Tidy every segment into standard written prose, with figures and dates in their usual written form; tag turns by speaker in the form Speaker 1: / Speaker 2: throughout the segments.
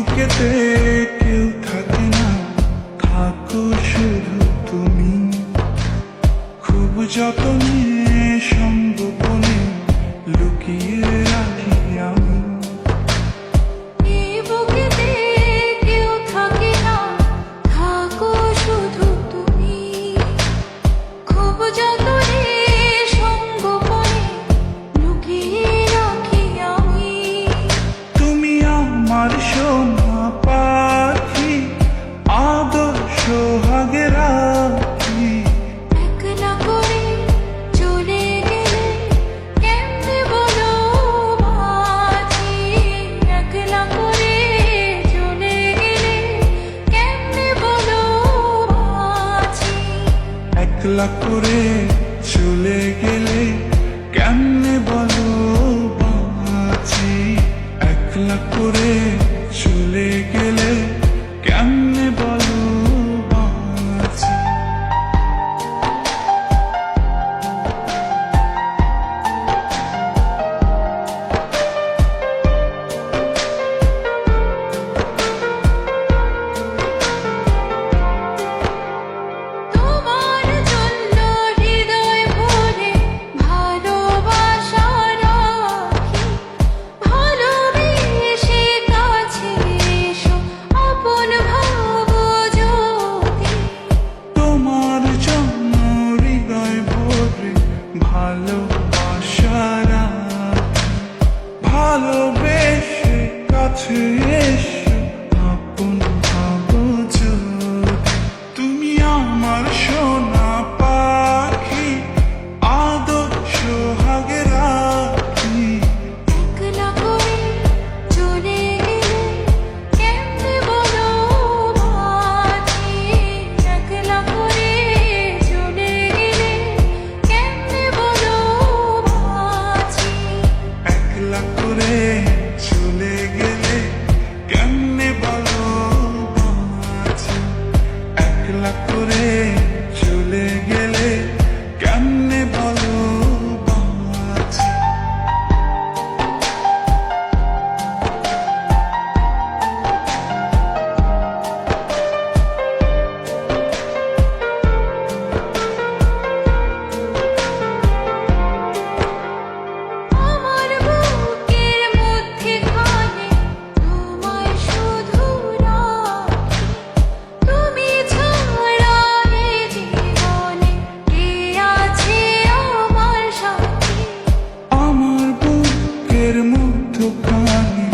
Speaker 1: বুকেতে কেউ থাকে না, থাকো শুধু তুমি। খুব যতনে সংগোপনে লুকিয়ে রাখি আমি। আমার সোনা পাখি আদর সোহাগে রাখি।
Speaker 2: একলা করে চলে গেলে কেমনে বলো বাঁচি। একলা করে চলে গেলে কেমনে বলো বাঁচি।
Speaker 1: একলা করে চলে গেলে কেমনে বলো বাঁচি। একলা করে চলে গেলে কেমনে বলো বাঁচি।
Speaker 2: তোমার জন্য হৃদয় ভরে ভালোবাসা রাখি। ভালোবেসে কাছে এসো আপন ভাবো যদি।
Speaker 1: তোমার জন্য হৃদয় ভরে ভালোবাসা রাখি। ভালোবেসে কাছে এসো আপন ভাবো যদি। তুমি আমার সোনা পাখি আদর সোহাগে রাখি।
Speaker 2: একলা করে চলে গেলে কেমনে বলো বাঁচি। একলা করে চলে গেলে কেমনে বলো বাঁচি।
Speaker 1: একলা করে চলে গেলে কেমনে বলো বাঁচি। একলা করে চলে গেলে কেমনে বলো বাঁচি।
Speaker 2: আমার বুকের মধ্যে খানে তোমায় শুধু রাখি। তুমি ছাড়া এ জীবনে কে আছে আমার সাথী।
Speaker 1: আমার বুকের মধ্যখানে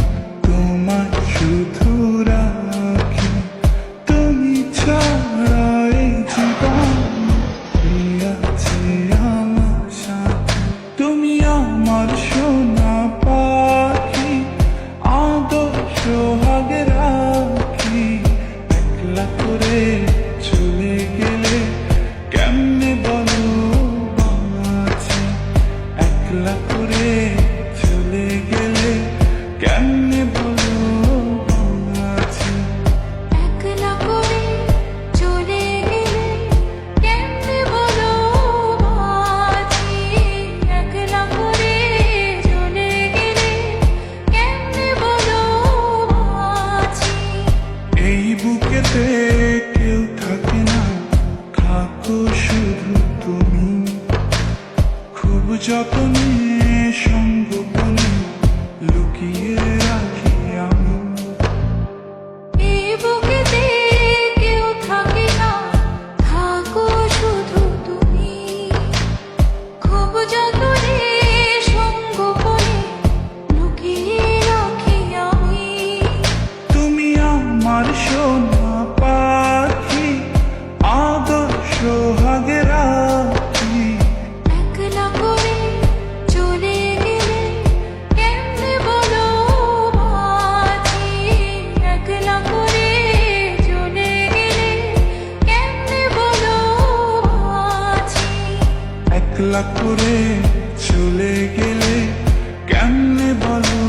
Speaker 1: তোমায় শুধু রাখি। তুমি ছাড়া এই জীবনে কে আছে আমার সাথী। তুমি আমার সোনা পাখি আদর সোহাগে রাখি। একলা করে চলে গেলে কেমনে বলো বাঁচি। একলা করে চলে গেলে কেমনে বলো বাঁচি।
Speaker 2: একলা করে চলে গেলে কেমনে বলো বাঁচি। একলা করে চলে গেলে কেমনে বলো বাঁচি।
Speaker 1: এই বুকেতে কেউ থাকে না, থাকো শুধু তুমি। খুব যতনে সংগোপনে লুকিয়ে রাখি আমি।
Speaker 2: এই বুকেতে কেউ থাকে না, থাকো শুধু তুমি। খুব যতনে সংগোপনে লুকিয়ে রাখি আমি।
Speaker 1: তুমি আমার সোনা পাখি আদর সোহাগে রাখি।
Speaker 2: একলা করে চলে গেলে কেমনে বলো বাঁচি। একলা করে চলে গেলে কেমনে বলো বাঁচি।
Speaker 1: একলা করে চলে গেলে কেমনে বলো